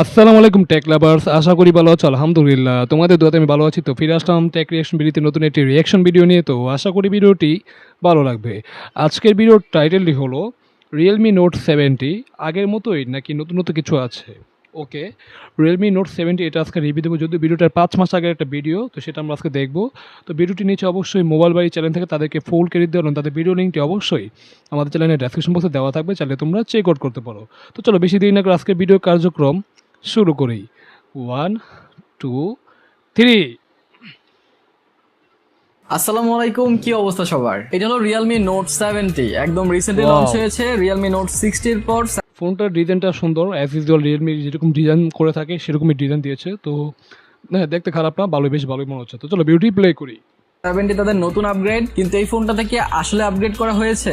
আসসালামু আলাইকুম take lovers, আশা করি ভালো আছো। আলহামদুলিল্লাহ তোমাদের দোয়াতে আমি ভালো আছি। তো ফিরে আসলাম টেক রিয়াকশন ভিডিওতে নতুন একটি রিয়াকশন ভিডিও নিয়ে। তো আশা করি ভিডিওটি ভালো লাগবে। আজকের ভিডিওর টাইটেলটি হলো রিয়েলমি নোট 70 আগের মতোই নাকি নতুনত্ব কিছু আছে। ওকে, রিয়েলমি নোট 70 এটা আজকে রিভিউ দেবো, যদিও ভিডিওটার 5 মাস আগের একটা ভিডিও, তো সেটা আমরা আজকে দেখবো। তো ভিডিওটি নিচে অবশ্যই মোবাইল বাড়ি চ্যানেল থেকে তাদেরকে ফুল ক্রেডিট দেওয়া, তাদের ভিডিও লিঙ্কটি অবশ্যই আমাদের চ্যানেলের ডেসক্রিপশন বক্সে দেওয়া থাকবে, চাইলে তোমরা চেক আউট করতে পারো। তো চলো বেশি দেরি না করে আজকের ভিডিও কার্যক্রম শুরু করি। 1 2 3। আসসালামু আলাইকুম, কি অবস্থা সবার? এটা হলো রিয়েলমি নোট 70, একদম রিসেন্টলি Wow. লঞ্চ হয়েছে। রিয়েলমি নোট 60 এর পর ফোনটার ডিজাইনটা সুন্দর, অ্যাজ ইউজুয়াল রিয়েলমি যেরকম ডিজাইন করে থাকে সেরকমই ডিজাইন দিয়েছে। তো হ্যাঁ, দেখতে খারাপ না, ভালোই, বেশ ভালোই মনে হচ্ছে। তো চলো বিউটি প্লে করি। 70 তাদের নতুন আপগ্রেড, কিন্তু এই ফোনটা থেকে আসলে আপগ্রেড করা হয়েছে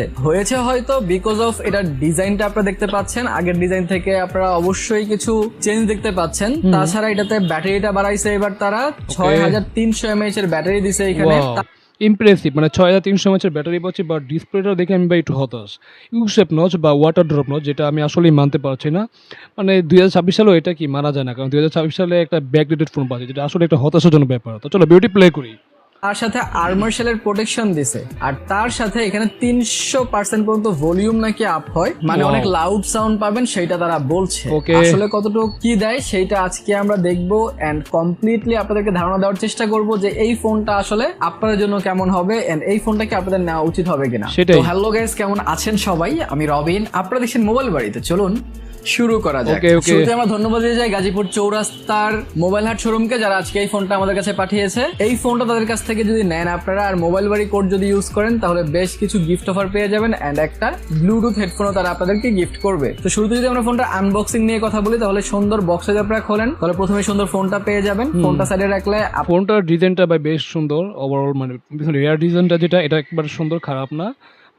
হয়তো বিকজ অফ এটার ডিজাইনটা আপনারা দেখতে পাচ্ছেন। আগের ডিজাইন থেকে আপনারা অবশ্যই কিছু চেঞ্জ দেখতে পাচ্ছেন। তাছাড়া এটাতে ব্যাটারিটা বাড়াইছে, এবার তারা 6300 mAh এর ব্যাটারি দিছে এখানে। ইমপ্রেসিভ, মানে 6300 mAh ব্যাটারি পাচ্ছি, বাট ডিসপ্লেটা দেখে আমি ভাই একটু হতাশ। ইউসেপ নচ বা ওয়াটার ড্রপ নচ, যেটা আমি আসলেই মানতে পারছি না। মানে 2026 সালেও এটা কি মানা যায় না, কারণ 2026 সালে একটা ব্যাকডেটেড ফোন পাচ্ছে, যেটা আসলে একটা হতাশাজনক ব্যাপার। তো চলো বিউটি প্লে করি। তার সাথে আর্মার শেলের প্রোটেকশন দিছে, আর তার সাথে এখানে 300% পর্যন্ত ভলিউম নাকি আপ হয়, মানে Wow. অনেক লাউড সাউন্ড পাবেন, সেটা তারা বলছে। Okay. আসলে কতটুকু কি দেয় সেটা আজকে আমরা দেখবো এন্ড কমপ্লিটলি আপনাদেরকে ধারণা দেওয়ার চেষ্টা করব যে এই ফোনটা আসলে আপনাদের জন্য কেমন হবে এন্ড এই ফোনটাকে আপনাদের নেওয়া উচিত হবে কিনা। সেটাই। তো হ্যালো গাইস, কেমন আছেন সবাই? আমি রবিন, আপনারা দেখছেন মোবাইল বাড়িতে। চলুন শুরু করা যাক। Okay. শুরুতে আমরা ধন্যবাদ দিয়ে যাই গাজীপুর চৌরাস্তার মোবাইল হাট শোরুমকে, যারা আজকে এই ফোনটা আমাদের কাছে পাঠিয়েছে। এই ফোনটা তাদের কাছ থেকে যদি নেন আপনারা আর মোবাইল বাড়ি কোড যদি ইউজ করেন, তাহলে বেশ কিছু গিফট অফার পেয়ে যাবেন এন্ড একটা ব্লুটুথ হেডফোনও তারা আপনাদেরকে গিফট করবে। তো শুরুতে যদি আমরা ফোনটা আনবক্সিং নিয়ে কথা বলি, তাহলে সুন্দর বক্সে যদি আপনারা খোলেন, তাহলে প্রথমে সুন্দর ফোনটা পেয়ে যাবেন। ফোনটা সাইডে রাখলে ফোনটার ডিজাইনটা ভাই বেশ সুন্দর ওভারঅল, মানে রিয়ার ডিজাইনটা যেটা, এটা একবারে সুন্দর, খারাপ না।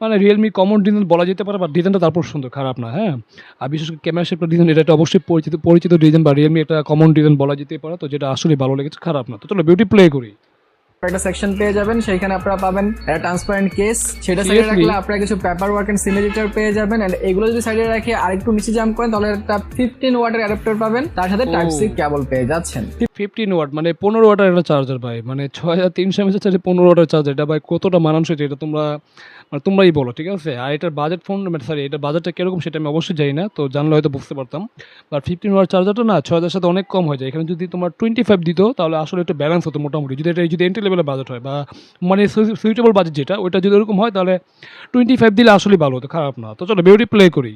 মানে রিয়েলমি কমন ডিজাইন বলা যেতে পারে, বা ডিজাইনটা তারপর সুন্দর, খারাপ না। হ্যাঁ, আর বিশেষ করে ক্যামেরা শেপটা ডিজাইন, এটা একটা অবশ্যই পরিচিত ডিজাইন, বা রিয়েলমি একটা কমন ডিজাইন বলা যেতে পারে। তো যেটা আসলে ভালো লেগেছে, খারাপ না। তো চলো বিউটি প্লে করি। একটা সেকশন পেয়ে যাবেন, সেখানে আপনারা পাবেন একটা ট্রান্সপারেন্ট কেস, সেটা সাইডে Seriously? রাখলে আপনারা কিছু paper work and sim editor পেয়ে যাবেন। এন্ড এগুলো যদি সাইডে রাখে আরেকটু নিচে জাম্প করেন, তাহলে একটা 15 ওয়াটের অ্যাডাপ্টার পাবেন, তার সাথে টাইপ সি কেবল পেয়ে যাচ্ছেন। 15 ওয়াট, মানে 15 ওয়াটের একটা চার্জার ভাই, মানে 6300 mAh চার্জার, 15 ওয়াটের চার্জার, এটা ভাই কতটা মানানসই, এটা তোমরা মানে তোমরাই বলো, ঠিক আছে। আর এটার বাজেট ফোন, মানে সরি, এটার বাজেটটা কিরকম সেটা আমি অবশ্যই জানি না, তো জানলে হয়তো বুঝতে পারতাম। বাট 15 ওয়াট চার্জারটা না 6000 সাথে অনেক কম হয়ে যায়। এখানে যদি তোমার 25 দিত, তাহলে আসলে একটু ব্যালেন্স হতো মোটামুটি। যদি এন্ট্রি লেভেলের বাজেট হয়, বা মানে সুইটেবল বাজেট যেটা, ওইটা যদি এরকম হয়, তাহলে 25 দিলে আসলে ভালো হতো, খারাপ না। তো চলো বিউটি প্লে করি।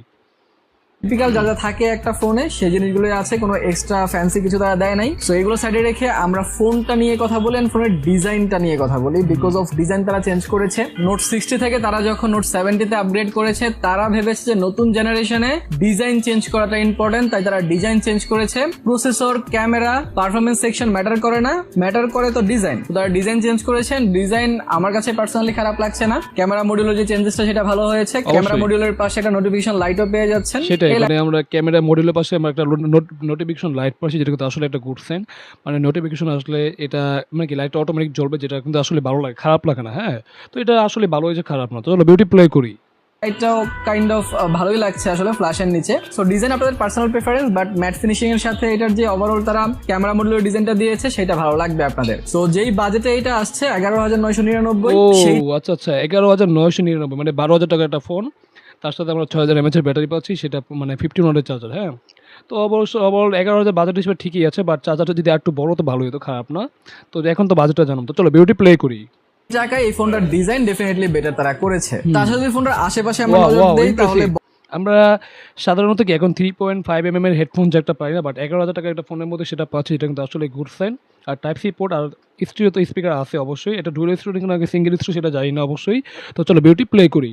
টিপিক্যাল যা যা থাকে একটা ফোনে, সেই জিনিসগুলো আছে, কোনো এক্সট্রা ফ্যান্সি কিছু তারা দেয় নাই। সো এগুলো সাইডে রেখে আমরা ফোনটা নিয়ে কথা বলি, ফোনের ডিজাইনটা নিয়ে কথা বলি। বিকজ অফ ডিজাইন তারা চেঞ্জ করেছে। নোট 60 থেকে তারা যখন নোট 70 তে আপগ্রেড করেছে, তারা ভেবেছে যে নতুন জেনারেশনে ডিজাইন চেঞ্জ করাটা ইম্পর্টেন্ট, তাই তারা ডিজাইন চেঞ্জ করেছে। Processor, camera, performance section matter করে না, ম্যাটার করে তো ডিজাইন। তো তারা ডিজাইন চেঞ্জ করেছেন। ডিজাইন আমার কাছে পার্সোনালি খারাপ লাগছে না। ক্যামেরা মডিউলের যে চেঞ্জেসটা সেটা ভালো হয়েছে। ক্যামেরা মডিউলের পাশে একটা নোটিফিকেশন লাইটও পেয়ে যাচ্ছেন। সেটাই, মানে আমরা ক্যামেরা মডিউলের পাশে আমরা একটা নোটিফিকেশন লাইট পাচ্ছি, যেটা কিন্তু আসলে একটা গুড সাইন। মানে নোটিফিকেশন আসলে এটা মানে কি লাইটটা অটোমেটিক জ্বলবে, যেটা কিন্তু আসলে ভালো লাগে, খারাপ লাগে না। হ্যাঁ, তো এটা আসলে ভালো হয়েছে, খারাপ না। তো চলো বিউটি প্লে করি। এটাও কাইন্ড অফ ভালোই লাগছে আসলে ফ্ল্যাশের নিচে। সো ডিজাইন আপনাদের personal preference, but mat finishing এর সাথে এটার যে ওভারঅল তারা ক্যামেরা মডিউলের ডিজাইনটা দিয়েছে, সেটা ভালো লাগবে আপনাদের। সো যেই বাজেটে এটা আসছে 11999, ও সেই আচ্ছা আচ্ছা, 11999, মানে 12,000 টাকার একটা ফোন, তার সাথে আমরা 6000 mAh এর ব্যাটারি পাচ্ছি, সেটা মানে 15 ওয়াটের চার্জার। হ্যাঁ, তো অবশ্য 11,000 বাজেট হিসেবে ঠিকই আছে, বাট চার্জারটা যদি একটু বড় তো ভালোই হতো, খারাপ না। তো এখন তো বাজেটটা জানাম। তো চলো বিউটি প্লে করি। জায়গায় এই ফোনটার ডিজাইন ডেফিনেটলি বেটার তারা করেছে। তার সাথে যদি ফোনটার আশেপাশে আমরা Wow, নজর wow, দেই, তাহলে impressive. আমরা সাধারণত কি এখন 3.5 এর হেডফোন জ্যাকটা পাই না, বাট 11,000 টাকার একটা ফোনের মধ্যে সেটা পাচ্ছি, এটা কিন্তু আসলে গুড সাইন। আর টাইপ সি পোর্ট আর স্টিরিও তো স্পিকার আছে অবশ্যই। এটা ডুয়াল স্টিরিও নাকি সিঙ্গেল স্টিরিও সেটা জানি না অবশ্যই। তো চলো বিউটি প্লে করি।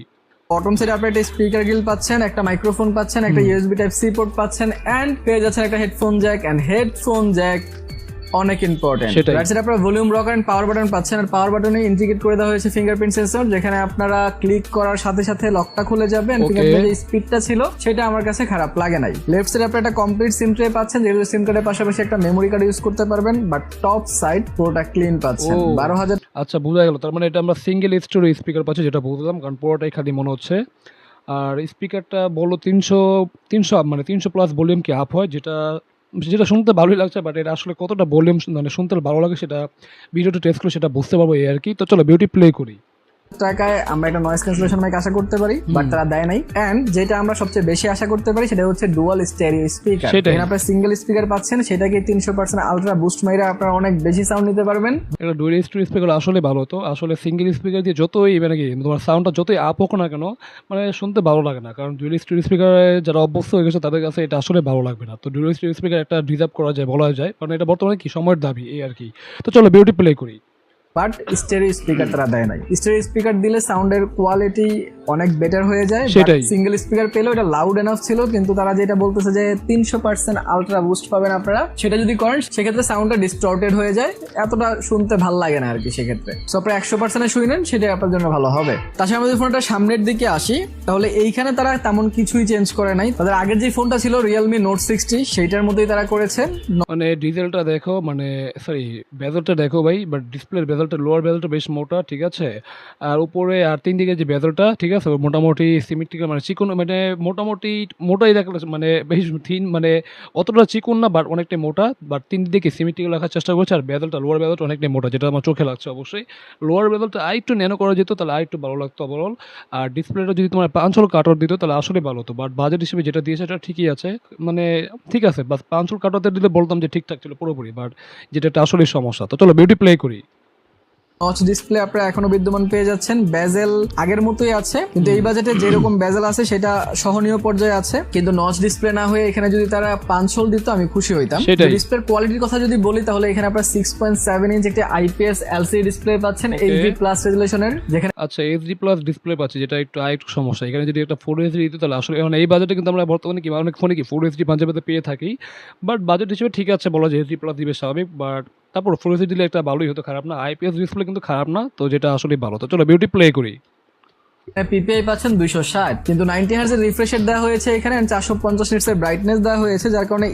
বটম সাইডে আপনি একটা স্পিকার গ্রিল পাচ্ছেন, একটা মাইক্রোফোন পাচ্ছেন, একটা ইউএসবি টাইপ সি পোর্ট পাচ্ছেন, এন্ড পেয়ে যাচ্ছেন একটা headphone jack. And headphone jack অনেক ইম্পর্টেন্ট। সেটাই। রাইট সাইডে আপনারা volume rock and power button পাচ্ছেন, আর পাওয়ার বাটনে ইন্টিগ্রেট করে দেওয়া হয়েছে ফিঙ্গারপ্রিন্ট সেন্সর, যেখানে আপনারা ক্লিক করার সাথে সাথে লকটা খুলে যাবে। ফিঙ্গারপ্রিন্টের যে স্পিডটা ছিল সেটা আমার কাছে খারাপ লাগে নাই। লেফট সাইডে আপনারা একটা কমপ্লিট সিম ট্রে পাচ্ছেন, যেগুলো সিম কার্ডের পাশাপাশি একটা মেমোরি কার্ড ইউজ করতে পারবেন, বাট টপ সাইড পুরোটা ক্লিন পাচ্ছেন। 12,000 আচ্ছা, বোঝা গেল। তার মানে এটা আমরা সিঙ্গেল স্টিরিও স্পিকার পাচ্ছি, যেটা বুঝলাম, কারণ পুরোটাই খালি মনে হচ্ছে। আর স্পিকারটা বললো 300 মানে 300 প্লাস ভলিউম কি আপ হয়, যেটা যেটা শুনতে ভালোই লাগছে, বাট এটা আসলে কতটা ভলিউম মানে শুনতে ভালো লাগে সেটা ভিডিওটা টেস্ট করে সেটা বুঝতে পারবো এই আর কি। তো চলো বিউটি প্লে করি। টাকায় আমরা একটা নয়েজ ক্যান্সেলেশন মাইক আশা করতে পারি, বাট তারা দেয় নাই। এন্ড যেটা আমরা সবচেয়ে বেশি আশা করতে পারি সেটা হচ্ছে ডুয়াল স্টেরিও স্পিকার। সেটাই। এখানে আপনারা সিঙ্গেল স্পিকার পাচ্ছেন, সেটাকে 300% আলট্রা বুস্ট মাইরা আপনারা অনেক বেশি সাউন্ড নিতে পারবেন। এটা ডুয়াল স্টেরিও স্পিকার আসলে ভালো। তো আসলে সিঙ্গেল স্পিকার দিয়ে যতই মানে কি তোমার সাউন্ডটা যতই আপ হোক না কেন মানে শুনতে ভালো লাগে না, কারণ ডুয়াল স্টেরিও স্পিকারে যারা অভ্যস্ত হয়ে গেছে তাদের কাছে এটা আসলে ভালো লাগবে না। তো ডুয়াল স্টেরিও স্পিকার একটা ডিজার্ভ করা যায় বলা যায়, কারণ এটা বর্তমানে কি সময়ের দাবি এই আর কি। তো চলো বিউটি প্লে করি। বাট স্টেরিও স্পিকার তারা দেয় নাই। স্টেরিও স্পিকার দিলে সাউন্ডের কোয়ালিটি অনেক বেটার হয়ে যায়। সেটাই। সিঙ্গেল স্পিকার পেলেও এটা লাউড এনাফ ছিল, কিন্তু তারা যেটা বলতেছে যে 300% আলট্রা বুস্ট পাবেন আপনারা, সেটা যদি করেন সেক্ষেত্রে সাউন্ডটা ডিস্টর্টেড হয়ে যায়, এতটা শুনতে ভাল লাগে না আর কি। সেক্ষেত্রে সো আপনারা 100% শুনে নেন, সেটাই আপনার জন্য ভালো হবে। তাছাড়া আমাদের ফোনটা সামনের দিকে আসি, তাহলে এইখানে তারা তেমন কিছুই চেঞ্জ করে নাই। তাদের আগের যে ফোনটা ছিল রিয়েলমি নোট 60 সেইটার মধ্যেই তারা করেছে। মানে ডিজেলটা দেখো, মানে সরি বেজলটা দেখো ভাই, বাট ডিসপ্লের বেজলটা লোয়ার বেজলটা বেশ মোটা, ঠিক আছে। আর উপরে আর 3 দিকে যে বেজলটা, ঠিক আছে, মোটামুটি সিমেট্রিক্যাল মানে চিকন, মানে মোটামুটি মোটাই দেখলে মানে বেশ থিন, মানে অতটা চিকন না বাট অনেকটাই মোটা, বাট 3 দিকে সিমেট্রিক্যাল রাখার চেষ্টা করছে। আর বেজলটা লোয়ার বেজলটা অনেকটাই মোটা, যেটা আমার চোখে লাগছে অবশ্যই। লোয়ার বেজলটা আরেকটু ন্যানো করা যেত তাহলে আরেকটু ভালো লাগতো ওভারঅল। আর ডিসপ্লেটা যদি তোমার 5 হল কাটর দিত তাহলে আসলে ভালো হতো, বাট বাজেট হিসেবে যেটা দিয়েছে এটা ঠিকই আছে, মানে ঠিক আছে। বাস 5 হল কাটরতে দিলে বলতাম যে ঠিকঠাক ছিল পুরোপুরি, বাট যেটা আসলে সমস্যা। তো চলো বিউটি প্লে করি। নচ ডিসপ্লে আপনারা এখনো বিদ্যমান পেয়ে যাচ্ছেন। বেজেল আগের মতোই আছে, কিন্তু এই বাজেটে যেরকম বেজেল আছে সেটা সহনীয় পর্যায়ে আছে। কিন্তু নচ ডিসপ্লে না হয়ে এখানে যদি তারা 5 হোল দিত আমি খুশি হইতাম। সেটাই। ডিসপ্লের কোয়ালিটির কথা যদি বলি তাহলে এখানে আপনারা 6.7 ইঞ্চ একটি IPS LCD ডিসপ্লে পাচ্ছেন HD প্লাস রেজুলেশনের, যেখানে আচ্ছা HD প্লাস ডিসপ্লে পাচ্ছি, যেটা একটু সমস্যা। এখানে যদি একটা 4HD দিত তাহলে আসলে এখন এই বাজেটে কিন্তু আমরা বর্তমানে কি অনেক ফোনে কি 4HD পাঞ্জাবিতে পেয়ে থাকি, বাট বাজেট হিসেবে ঠিক আছে বলা যায় HD প্লাস দিবে স্বাভাবিক, বাট তারপর 4HD দিলে একটা ভালোই হতো, খারাপ না। IPS ডিসপ্লে কিন্তু খারাপ না, তো যেটা আসলে ভালো। তো চলো বিউটি প্লে করি। PPI পাচ্ছেন 260, কিন্তু 90 হার্জ এর রিফ্রেশ রেট দেওয়া হয়েছে এখানে, 450 নিটস এর ব্রাইটনেস দেওয়া হয়েছে, যার কারণে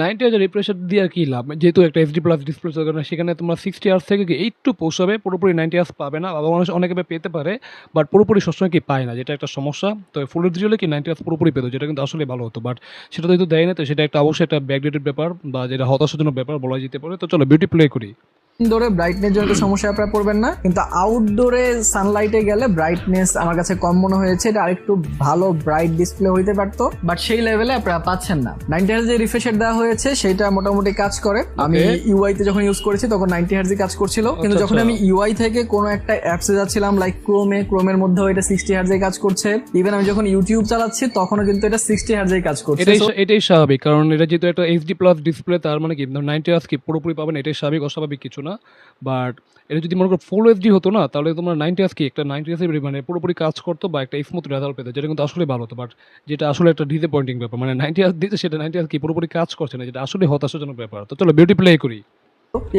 90,000 রিফ্রেশার দিয়ে আর কি লাভ, যেহেতু একটা HD প্লাস ডিসপ্লে কারণে সেখানে তোমরা 60 হার্জ থেকে কি একটু পৌঁছাবে, পুরোপুরি 90 হার্জ পাবে না। আবার অনেকে পেতে পারে, বাট পুরোপুরি সবসময় কি পায় না, যেটা একটা সমস্যা। তো ফুল HD হলে কি 90 হার্জ পুরোপুরি পেতো, যেটা কিন্তু আসলে ভালো হতো, বাট সেটা যেহেতু দেয় না, তো সেটা একটা অবশ্যই একটা ব্যাকডেটেড ব্যাপার বা যেটা হতাশাজনক ব্যাপার বলা যেতে পারে। তো চলো বিউটি প্লে করি। ইনডোরে ব্রাইটনেস জন্য সমস্যা আপনারা পড়বেন না, কিন্তু আউটডোরে সানলাইটে গেলে ব্রাইটনেস আমার কাছে কম মনে হয়েছে। এটা আরেকটু ভালো ব্রাইট ডিসপ্লে হইতে পারতো, বাট সেই লেভেলে আপনারা পাচ্ছেন না। 90 হার্জ যে রিফ্রেশ রেট দেওয়া হয়েছে সেটা মোটামুটি কাজ করে। আমি ইউআই তে যখন ইউজ করেছি তখন 90 হার্জ কাজ করছিল, কিন্তু যখন আমি ইউআই থেকে কোনো একটা অ্যাপসে যাচ্ছিলাম লাইক ক্রোমের মধ্যেও এটা 60 হার্জে কাজ করছে। ইভেন আমি যখন ইউটিউব চালাচ্ছি তখনও কিন্তু এটা 60 হার্জে কাজ করছে। এটাই স্বাভাবিক, কারণ এটা যেহেতু একটা HD প্লাস ডিসপ্লে, তার মানে কি 90 হার্জ কি পুরোপুরি পাবেন, এটাই স্বাভাবিক, অস্বাভাবিক কিছু না। বাট এটা যদি মনে করো ফুল HD হতো না, তাহলে তোমার 90 হার্জ কি একটা 90 হার্জ মানে পুরোপুরি কাজ করতো বা একটা স্মুথ রেজাল্ট পেতো, যেটা কিন্তু আসলে ভালো হতো। বাট যেটা আসলে একটা ডিসঅ্যাপয়েন্টিং ব্যাপার, মানে 90 হার্জ দিতে সেটা 90 হার্জ কি পুরোপুরি কাজ করছে না, যেটা আসলে হতাশাজনক ব্যাপার। তো চলো বিউটি প্লে করি।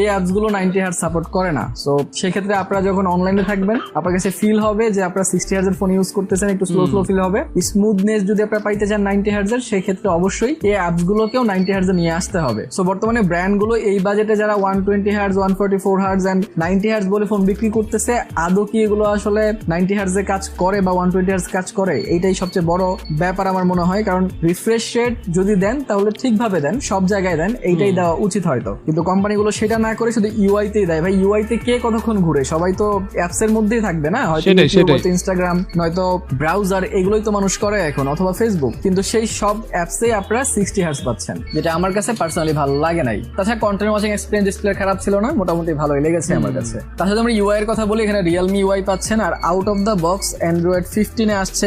এই অ্যাপস গুলো 90 হার্জ সাপোর্ট করে না। সো সেক্ষেত্রে আপনারা যখন অনলাইনে থাকবেন আপনার কাছে ফিল হবে যে আপনারা 60 হার্জ এর ফোন ইউজ করতেছেন, একটু স্লো ফিল হবে। স্মুথনেস যদি আপনারা পাইতে চান 90 হার্জ এর, সেক্ষেত্রে অবশ্যই এই অ্যাপস গুলোকেও 90 হার্জ এ নিয়ে আসতে হবে। সো বর্তমানে ব্র্যান্ড গুলো এই বাজেটে যারা 120 হার্জ 144 হার্জ এন্ড 90 হার্জ বলে ফোন বিক্রি করতেছে, আদৌ কি এগুলো আসলে 90 হার্জ এ কাজ করে বা 120 হার্জ কাজ করে? এইটাই সবচেয়ে বড় ব্যাপার আমার মনে হয়, কারণ রিফ্রেশ রেট যদি দেন তাহলে ঠিকভাবে দেন, সব জায়গায় দেন, এইটাই দেওয়া উচিত হয়তো। কিন্তু কোম্পানিগুলো সেটা না করে শুধু ইউআই তেই দেয়। ভাই ইউআই তে কে কতক্ষণ ঘুরে? সবাই তো অ্যাপস এর মধ্যেই থাকবে না, হয়তো ইনস্টাগ্রাম নয়তো ব্রাউজার, এগুলোই তো মানুষ করে এখন, অথবা ফেসবুক। কিন্তু সেই সব অ্যাপসে আপনারা 60 হার্জ পাচ্ছেন, যেটা আমার কাছে পার্সোনালি ভালো লাগে নাই। তাছাড়া কন্টেন্ট ওয়াচিং এক্সপিরিয়েন্স ডিসপ্লে খারাপ ছিল না, মোটামুটি ভালোই লেগেছে আমার কাছে। তাছাড়া আমরা ইউআই এর কথা বলি, এখানে রিয়েলমি ইউআই পাচ্ছেন, আর out of the box android 15 এ আসছে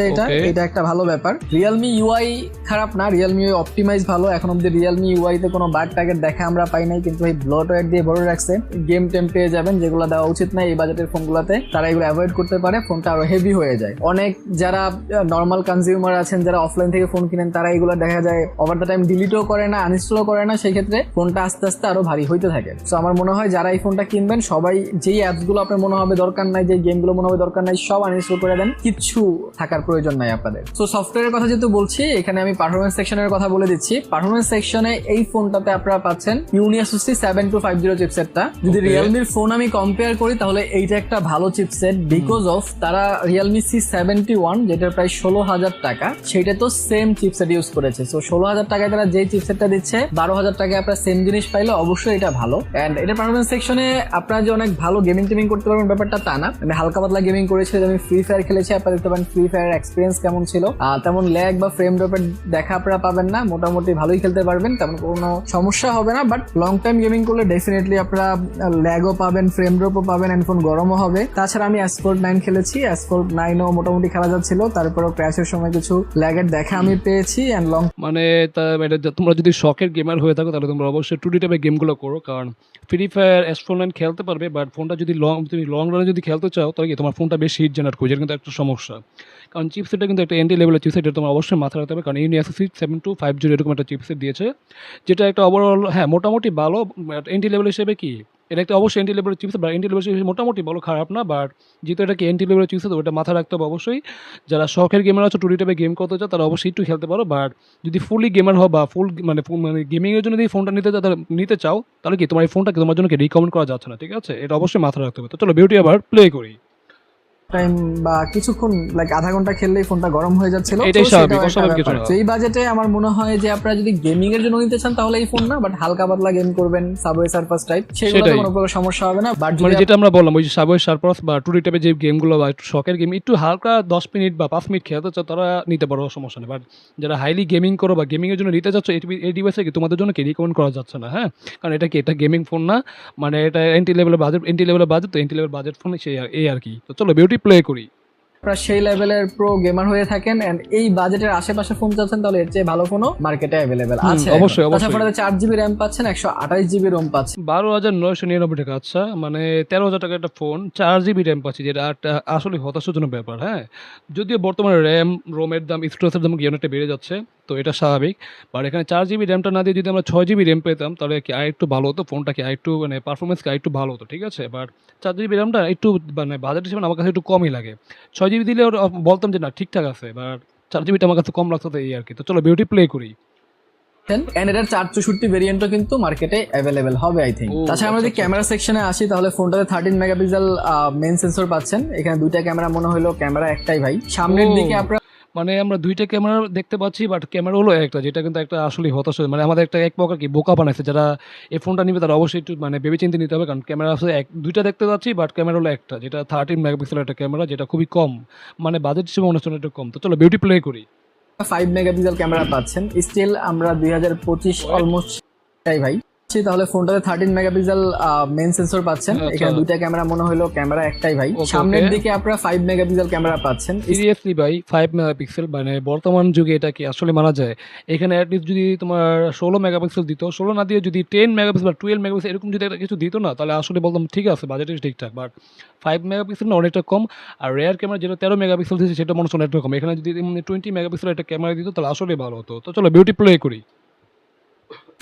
এটা একটা ভালো ব্যাপার। রিয়েলমি ইউআই খারাপ না, রিয়েলমি ইউআই অপটিমাইজ ভালো। এখন অব্দি রিয়েলমি ইউআই তে কোনো বাগ টাগের দেখা আমরা পাই নাই, কিন্তু এই ব্লটওয়্যার দিয়ে ভরে রাখছে। গেম টেম পেয়ে যাবেন, যেগুলো দেওয়া উচিত না এই বাজেটের ফোনগুলোতে, তারা এগুলো অ্যাভয়েড করতে পারে, ফোনটা আরো হেভি হয়ে যায়। অনেক যারা নর্মাল কনজিউমার আছেন, যারা অফলাইন থেকে ফোন কিনেন, তারা এগুলো দেখা যায় ওভার দ্য টাইম ডিলিটও করে না, আনইনস্টলও করে না, সেই ক্ষেত্রে ফোনটা আস্তে আস্তে আরো ভারী হইতে থাকে। তো আমার মনে হয় যারা এই ফোনটা কিনবেন সবাই যেই অ্যাপস গুলো আপনার মনে হবে দরকার নাই, যে গেম গুলো মনে হবে দরকার নাই, সব আনইনস্টল করে দেন, কিচ্ছু থাকার প্রয়োজন নাই আপনাদের। তো সফটওয়্যারের কথা যেহেতু বলছি, এখানে আমি পারফরমেন্স সেকশনের কথা বলে দিচ্ছি। পারফরমেন্স সেকশনে এই ফোনটাতে আপনারা পাচ্ছেন ইউনিভার্সিটি 725 550 চিপসেটটা। যদি Okay. রিয়েলমির ফোন আমি কম্পেয়ার করি তাহলে এইটা একটা ভালো চিপসেট, বিকজ অফ তারা রিয়েলমি C71 যেটা প্রায় 16,000 টাকা, সেটা তো সেম চিপসেট ইউজ করেছে। সো 16,000 টাকায় তারা যে চিপসেটটা দিচ্ছে 12,000 টাকায় আপনারা সেম জিনিস পাইলে অবশ্যই এটা ভালো। এন্ড এটা পারফরমেন্স সেকশনে আপনারা যে অনেক ভালো গেমিং টেমিং করতে পারবেন ব্যাপারটা তা না। আমি হালকা পাতলা গেমিং করেছি, আমি ফ্রি ফায়ার খেলেছি, আপনারা দেখতে পারেন ফ্রি ফায়ার এক্সপিরিয়েন্স কেমন ছিল। তেমন ল্যাগ বা ফ্রেম ড্রপের দেখা আপনারা পাবেন না, মোটামুটি ভালোই খেলতে পারবেন, তেমন কোনো সমস্যা হবে না। বাট লং টাইম গেমিং করলে ডেফিনেটলি আপনারা ল্যাগও পাবেন, ফ্রেম ড্রপও পাবেন, এন্ড ফোন গরমও হবে। তাছাড়া আমি অ্যাসফোল্ড 9 খেলেছি, অ্যাসফোল্ড 9ও মোটামুটি খেলা যাচ্ছিল, তারপরেও ক্র্যাশের সময় কিছু ল্যাগের দেখা আমি পেয়েছি। এন্ড লং মানে তোমরা যদি শখের গেমার হয়ে থাকো তাহলে তোমরা অবশ্যই 2D টাইপের গেমগুলো করো, কারণ ফ্রি ফায়ার S49 খেলতে পারবে, বাট ফোনটা যদি তুমি লং রানে যদি খেলতে চাও তাহলে কি তোমার ফোনটা বেশি হিট জেনারেট করবে, যেটা কিন্তু একটা সমস্যা। কারণ চিপসেটটা কিন্তু একটা এন্ট্রি লেভেলের চিপসেট, এটা তোমার অবশ্যই মাথায় রাখতে হবে, কারণ ইউনিভার্সিটি 7250 এরকম একটা চিপসেট দিয়েছে, যেটা একটা ওভারঅল হ্যাঁ মোটামুটি ভালো। এন্ট্রি লেভেল হিসেবে কি এটা একটা অবশ্যই এন্ট্রি লেভেলের চিপসেট, বা এন্ট্রি লেভেল হিসেবে মোটামুটি ভালো, খারাপ না। বাট যেহেতু এটা কি এন্ট্রি লেভেলের চিপসেট, ওটা মাথায় রাখতে হবে অবশ্যই। যারা শখের গেমার আছে 2D টাইপে গেম করতে চাও তারা অবশ্যই একটু খেলতে পারো, বাট যদি ফুলি গেমার হও বা ফুল মানে গেমিংয়ের জন্য যদি ফোনটা নিতে চাও তাহলে কি তোমার এই ফোনটাকে তোমার জন্য রিকমেন্ড করা যাচ্ছে না, ঠিক আছে? এটা অবশ্যই মাথায় রাখতে হবে। তো চলো বিউটি আবার প্লে করি। টাইম বা কিছুক্ষণ লাইক আধা ঘন্টা খেললেই ফোনটা গরম হয়ে যাচ্ছিল। এটাই তো স্বাভাবিক, সেটাও একটা অস্বাভাবিক কিছু ব্যাপার। না। তো এই বাজেটে আমার মনে হয় যে আপনারা যদি গেমিং এর জন্য নিতে চান তাহলে এই ফোন না, বাট হালকা পাতলা গেম করবেন, সাবওয়ে সার্ফাস টাইপ, সেগুলোতে সেটাই। কোনো প্রকার সমস্যা হবে না। বাট মানে যদি যেটা আমরা বললাম ওই যে সাবওয়ে সারপাস বা 2D টাইপের যে গেমগুলো বা একটু শখের গেম একটু হালকা 10 মিনিট বা 5 মিনিট খেলতে চাও তারা নিতে পারো, সমস্যা নেই। বাট যারা হাইলি গেমিং করো বা গেমিংয়ের জন্য নিতে চাচ্ছ এই ডিভাইসে কি তোমাদের জন্য কি রিকমেন্ড করা যাচ্ছে না, হ্যাঁ? কারণ এটা কি এটা গেমিং ফোন না, মানে এটা এন্ট্রি লেভেলের বাজেট, তো এন্ট্রি লেভেল বাজেট ফোন সেই এই আর কি। তো চলো বিউটি প্লে করি। আপনারা সেই লেভেলের প্রো গেমার হয়ে থাকেন এন্ড এই বাজেটের আশেপাশে ফোন চাচ্ছেন তাহলে এর চেয়ে ভালো ফোনও মার্কেটে অ্যাভেলেবেল আছে। অবশ্যই, অবশ্যই। তাছাড়া 4GB র্যাম পাচ্ছেন, 128GB রোম পাচ্ছেন। 12,999 টাকা, আচ্ছা মানে 13,000 টাকা একটা ফোন, 4GB র্যাম পাচ্ছি, যেটা আসলে হতাশাজনক ব্যাপার। হ্যাঁ, যদিও বর্তমানে রোমের দাম, স্টোরেজের দাম কি অনেকটা বেড়ে যাচ্ছে, তো এটা স্বাভাবিক। বাট এখানে 4GB র্যামটা না দিয়ে যদি আমরা 6GB র্যাম পেতাম তাহলে কি আর একটু ভালো হতো, ফোনটা কি আর একটু মানে পারফরমেন্স কি আর একটু ভালো হতো, ঠিক আছে? বাট 4GB র্যামটা একটু মানে বাজেট হিসেবে আমার কাছে একটু কমই লাগে। 6GB দিলে বলতাম যে না ঠিকঠাক আছে, বাট 4GBটা আমার কাছে কম লাগতো, তো এই আর কি। তো চলো বিউটি প্লে করি। এন্ড এটার 464 ভেরিয়েন্টও কিন্তু মার্কেটে অ্যাভেলেবেল হবে আই থিঙ্ক। ও, তাছাড়া আমরা যদি আচ্ছা, ক্যামেরা সেকশনে আসি তাহলে ফোনটাতে 13 মেগাপিক্সেল মেইন সেন্সর পাচ্ছেন। এখানে দুইটা ক্যামেরা, মনে হলো ক্যামেরা একটাই ভাই। সামনের ও। দিকে আপনারা মানে আমরা দুইটা ক্যামেরা দেখতে পাচ্ছি, বাট ক্যামেরা হলো একটা, যেটা কিন্তু একটা আসলে হতাশা, মানে আমাদের একটা এক প্রকার কি বোকা বানাইছে। যারা এই ফোনটা নিবে তারা অবশ্যই একটু মানে ভেবে চিন্তে নিতে হবে, কারণ ক্যামেরা আছে দুইটা দেখতে পাচ্ছি, বাট ক্যামেরা হলো একটা, যেটা 13 মেগাপিক্সেল একটা ক্যামেরা, যেটা খুবই কম, মানে বাজেট হিসেবে অনুষ্ঠান একটু কম। তো চলো বিউটি প্লে করি। 5 মেগাপিক্সেল ক্যামেরা পাচ্ছেন। স্টিল আমরা 2025 অলমোস্ট তাই ভাই। তাহলে ফোনটাতে 13 মেগাপিক্সেল মেইন সেন্সর পাচ্ছেন। আচ্ছা। এখানে দুইটা ক্যামেরা, মনে হলো ক্যামেরা একটাই ভাই। Okay, সামনের okay. দিকে আপনারা 5 মেগাপিক্সেল ক্যামেরা পাচ্ছেন। সিরিয়াসলি ভাই 5 মেগাপিক্সেল মানে বর্তমান যুগে এটা কি আসলে মানা যায়? এখানে অ্যাটলিস্ট যদি তোমার 16 মেগাপিক্সেল দিত, 16 না দিয়ে যদি 10 মেগাপিক্সেল বা 12 মেগাপিক্সেল এরকম যদি একটা কিছু দিত না, তাহলে আসলে বলতাম ঠিক আছে, বাজেট ঠিকঠাক। বাট 5 মেগাপিক্সেল না অনেকটা কম। আর রেয়ার ক্যামেরা যেটা 13 মেগাপিক্সেল দিয়েছে সেটা মনে হচ্ছে অনেকটা কম। এখানে যদি 20 মেগাপিক্সেল একটা ক্যামেরা দিত তাহলে আসলে ভালো হতো। তো চলো বিউটি প্লে করি।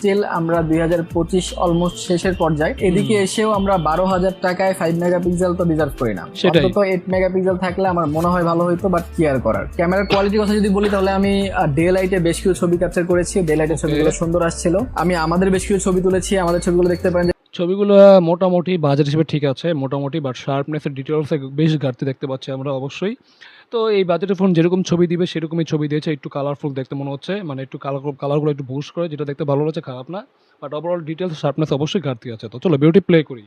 স্টিল আমরা 2025 অলমোস্ট শেষের পর্যায়ে, এদিকে এসেও আমরা 12,000 টাকায় 5 মেগাপিক্সেল তো ডিজার্ভ করি না। সেটাই। অন্তত 8 মেগাপিক্সেল থাকলে আমার মনে হয় ভালো হতো, বাট কি আর করার। ক্যামেরার কোয়ালিটির কথা যদি বলি তাহলে আমি ডে লাইটে বেশ কিছু ছবি ক্যাপচার করেছি, ডে লাইটের ছবিগুলো সুন্দর আসছিল। আমি আমাদের বেশ কিছু ছবি তুলেছি, আমাদের ছবিগুলো দেখতে পারেন। ছবিগুলো মোটামুটি বাজেট হিসেবে ঠিক আছে মোটামুটি, বাট শার্পনেসের ডিটেলসে বেশ ঘাটতি দেখতে পাচ্ছি আমরা অবশ্যই। তো এই বাজেটের ফোন যেরকম ছবি দিবে সেরকমই ছবি দিয়েছে, একটু কালারফুল দেখতে মনে হচ্ছে, মানে একটু কালারগুলো একটু বুস্ট করে, যেটা দেখতে ভালো লাগছে, খারাপ না। বাট ওভারঅল ডিটেলস শার্পনেস অবশ্যই ঘাটতি আছে। তো চলো বিউটি প্লে করি।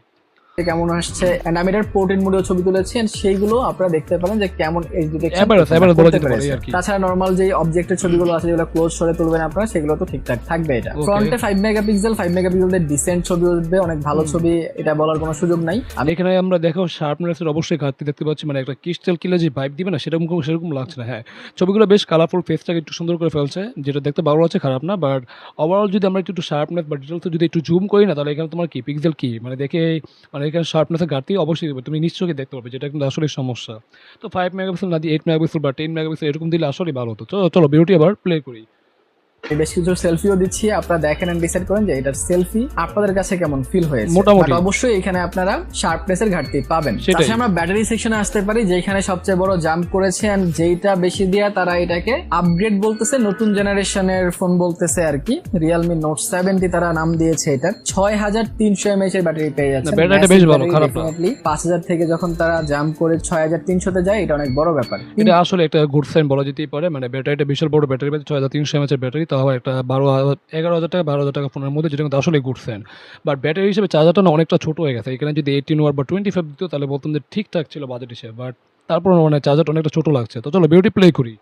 কেমন আসছে, এন্ড আমি এটার পোর্ট্রেট মোডেও ছবি তুলেছি, and সেইগুলো আপনারা দেখতে পারেন যে কেমন এইচডি Average বলা যেতে পারে আর কি। তাছাড়া নরমাল যে অবজেক্টের ছবিগুলো আছে যেগুলো ক্লোজ করে তুলবেন আপনারা, সেগুলো তো ঠিকঠাক থাকবে। এটা Okay. ফ্রন্টে 5 মেগাপিক্সেল দিয়ে ডিসেন্ট ছবি উঠবে, অনেক ভালো ছবি, এটা বলার কোনো সুযোগ নাই। এখানে আমরা দেখো শার্পনেসের অবশ্যই ঘাটতি দেখতে পাচ্ছি, মানে একটা ক্রিস্টাল কিলার যে ভাইব দিবে না সেরকম লাগছে না। হ্যাঁ, ছবিগুলো বেশ কালারফুল, ফেসটাকে একটু সুন্দর করে ফেলছে, যেটা দেখতে ভালো লাগছে, খারাপ না। বাট ওভারঅল যদি আমরা একটু শার্পনেস বা ডিটেলস যদি একটু জুম করি না, তাহলে এখানে তোমার কি পিক্সেল কি মানে দেখে মানে এখানে শার্পনেসের ঘাটতি অবশ্যই দেবে, তুমি নিশ্চয়ই দেখতে পাবে, যেটা কিন্তু আসলে সমস্যা। তো 5 মেগাপিক্সেল না দিয়ে 8 মেগাপিক্সেল বা 10 মেগাপিক্সেল এরকম দিলে আসলে ভালো হতো। চলো বিউটি আবার প্লে করি। আমি বেশ কিছু সেলফিও দিচ্ছি, আপনারা দেখেন এন্ড ডিসাইড করেন যে এটার সেলফি আপনাদের কাছে কেমন ফিল হয়েছে। মোটামুটি। But অবশ্যই এখানে আপনারা শার্পনেসের ঘাটতি পাবেন। সেটাই। তাছাড়া আমরা ব্যাটারি সেকশনে আসতে পারি, যেখানে সবচেয়ে বড় জাম্প করেছে and যেইটা বেশি দিয়া তারা এটাকে আপগ্রেড বলতেছে, নতুন জেনারেশনের ফোন বলতেছে আর কি। Realme Note 70 তারা নাম দিয়েছে এটা। 6300 mAh এর ব্যাটারি পেয়ে যাচ্ছে। ব্যাটারিটা বেশ ভালো, খারাপ না। 5000 থেকে যখন তারা জাম্প করে 6300 তে যায়, এটা অনেক বড় ব্যাপার। এটা আসলে একটা গুড সাইন বলা যেতেই পারে। মানে ব্যাটারিটা বিশাল বড় ব্যাটারি, 6300 mAh এর ব্যাটারি, তাও আবার একটা 11,000 টাকা 12,000 টাকা ফোনের মধ্যে, যেটা কিন্তু আসলে গুড সাইন। বাট ব্যাটারি হিসেবে চার্জারটা না অনেকটা ছোট হয়ে গেছে। এখানে যদি 18 ওয়াট বা 25 দিত তাহলে বলতাম যে ঠিকঠাক ছিল বাজেট হিসেবে, বাট তারপর মানে চার্জারটা অনেকটা ছোট লাগছে। তো চলো বিউটি প্লে করি।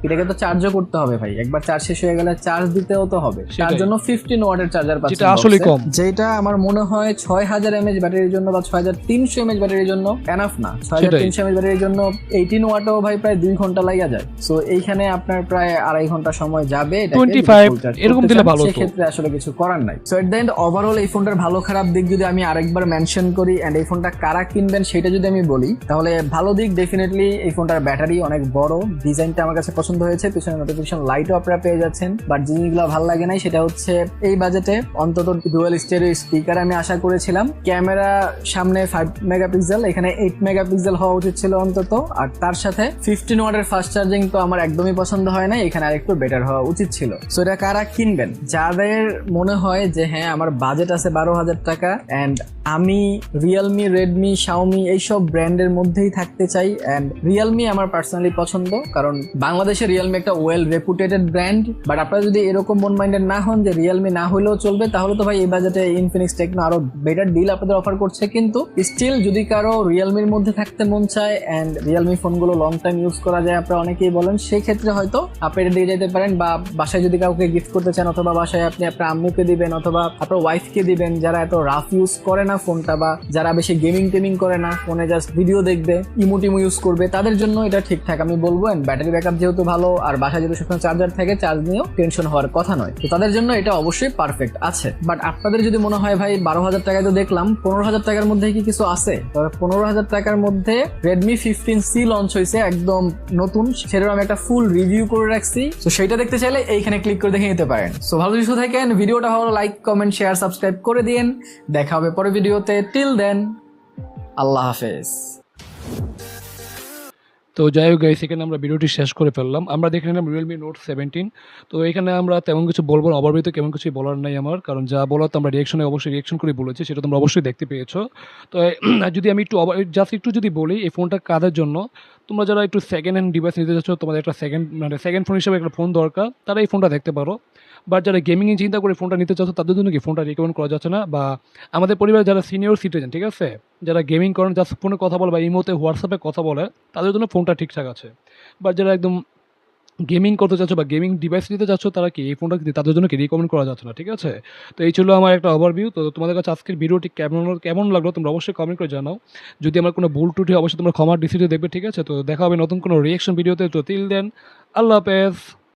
এটাকে তো চার্জও করতে হবে ভাই, একবার চার্জ শেষ হয়ে গেলে চার্জ দিতেও তো হবে। তার সেটাই। জন্য 15 ওয়াটের চার্জার পাচ্ছেন, যেটা আসলেই কম। যেটা আমার মনে হয় 6000 mAh ব্যাটারির জন্য বা 6300 mAh ব্যাটারির জন্য এনাফ না। 6300 mAh ব্যাটারির জন্য 18 ওয়াটও ভাই প্রায় 2 ঘন্টা লাগা যায়। সো এইখানে আপনার প্রায় 2.5 ঘন্টা সময় যাবে। এটাকে 25 full charge এরকম করতে দিলে চান, ভালো হতো। সেক্ষেত্রে আসলে কিছু করার নাই। So at the end overall এই ফোনটার ভালো খারাপ দিক যদি আমি আরেকবার মেনশন করি এন্ড এই ফোনটা কারা কিনবেন সেটা যদি আমি বলি, তাহলে ভালো দিক ডেফিনেটলি এই ফোনটার ব্যাটারি অনেক বড়, ডিজাইনটা আমার কাছে পছন্দ হয়েছে, পিছনে নোটিফিকেশন লাইটও আপনারা পেয়ে যাচ্ছেন। বাট জিনিসগুলো ভালো লাগে নাই সেটা হচ্ছে এই বাজেটে অন্তত ডুয়াল স্টেরিও স্পিকার আমি আশা করেছিলাম। ক্যামেরা সামনে 5 মেগাপিক্সেল, এখানে 8 মেগাপিক্সেল হওয়া উচিত ছিল অন্তত। আর তার সাথে 15 ওয়াটের ফাস্ট চার্জিং তো আমার একদমই পছন্দ হয় না, এখানে আরেকটু বেটার হওয়া উচিত ছিল। সো এটা কারা কিনবেন? যাদের মনে হয় যে হ্যাঁ আমার বাজেট আছে 12,000 টাকা এন্ড আমি রিয়েলমি, রেডমি, শাওমি এইসব ব্র্যান্ডের মধ্যেই থাকতে চাই। এন্ড রিয়েলমি আমার পার্সোনালি পছন্দ, কারণ বাংলাদেশে রিয়েলমি একটা ওয়েল রেপুটেটেড ব্র্যান্ড। বাট আপনারা যদি এরকম মন মাইন্ডেড না হন যে রিয়েলমি না হলেও চলবে, তাহলে তো ভাই এই বাজেটে ইনফিনিক্স টেকনো আরো বেটার ডিল আপনাদের অফার করছে। কিন্তু স্টিল যদি কারো রিয়েলমির মধ্যে থাকতে মন চায় এন্ড রিয়েলমি ফোনগুলো লং টাইম ইউজ করা যায় আপনারা অনেকেই বলেন, সেই ক্ষেত্রে হয়তো আপনি এটা দিয়ে যেতে পারেন। বা বাসায় যদি কাউকে গিফট করতে চান, অথবা বাসায় আপনি আপনার আম্মুকে দিবেন অথবা আপনার ওয়াইফকে দিবেন, যারা এত রাফ ইউজ করে না ফোনটা, বা যারা বেশি গেমিং টেমিং করে না, ফোনে জাস্ট ভিডিও দেখবে, ইমো ইউজ করবে, তাদের জন্য এটা ঠিকঠাক আমি বলবো। এন্ড ব্যাটারি ব্যাকআপ যেহেতু ভালো, আর বাসায় যেহেতু সবসময় চার্জার থাকে, চার্জ নিয়েও টেনশন হওয়ার কথা নয়। তো তাদের জন্য এটা অবশ্যই পারফেক্ট আছে। বাট আপনাদের যদি মনে হয় ভাই 12,000 টাকায় তো দেখলাম, 15,000 টাকার মধ্যে কি কিছু আছে? তবে 15,000 টাকার মধ্যে রেডমি 15C লঞ্চ হয়েছে একদম নতুন, সেটার আমি একটা ফুল রিভিউ করে রাখছি। তো সেটা দেখতে চাইলে এইখানে ক্লিক করে দেখে নিতে পারেন। সো ভালো কিছু থাকেন, ভিডিওটা ভালো লাইক, কমেন্ট, শেয়ার, সাবস্ক্রাইব করে দিন। দেখা হবে পরের ভিডিওতে। টিল দেন, আল্লাহ হাফেজ। তো যাই হোক গাইস, এখানে আমরা ভিডিওটি শেষ করে ফেললাম। আমরা দেখে নিলাম রিয়েলমি নোট 17। তো এখানে আমরা তেমন কিছু বলবো না, ওভারভিউতে কেমন কিছু বলার নাই আমার, কারণ যা বলার তো আমরা রিয়েকশনে অবশ্যই রিয়েকশন করে বলেছি, সেটা তোমরা অবশ্যই দেখতে পেয়েছো। তো যদি আমি একটু জাস্ট একটু যদি বলি, এই ফোনটা কাদের জন্য, তোমরা যারা একটু সেকেন্ড হ্যান্ড ডিভাইস নিতে চাচ্ছ, তোমাদের একটা সেকেন্ড ফোন হিসেবে একটা ফোন দরকার, তারা এই ফোনটা দেখতে পারো। বাট যারা গেমিংয়ে চিন্তা করে ফোনটা নিতে চাচ্ছ, তাদের জন্য কি ফোনটা রিকমেন্ড করা যাচ্ছে না। বা আমাদের পরিবারে যারা সিনিয়র সিটিজেন, ঠিক আছে, যারা গেমিং করেন, জাস্ট ফোনে কথা বলে বা ইমোতে হোয়াটসঅ্যাপে কথা বলে, তাদের জন্য ফোনটা ঠিকঠাক আছে। বাট যারা একদম গেমিং করতে চাচ্ছ বা গেমিং ডিভাইস নিতে চাচ্ছ, তারা কি এই ফোনটা তাদের জন্য কি রিকমেন্ড করা যাচ্ছে না, ঠিক আছে। তো এই ছিল আমার একটা ওভারভিউ। তো তোমাদের কাছে আজকের ভিডিওটি কেমন লাগলো তোমরা অবশ্যই কমেন্ট করে জানাও। যদি আমার কোনো ভুল ত্রুটি, অবশ্যই তোমরা ক্ষমার ডিসিশন দেখবে, ঠিক আছে। তো দেখা হবে নতুন কোনো রিয়েকশন ভিডিওতে। তো টিল দেন, আল্লাহ হাফেজ।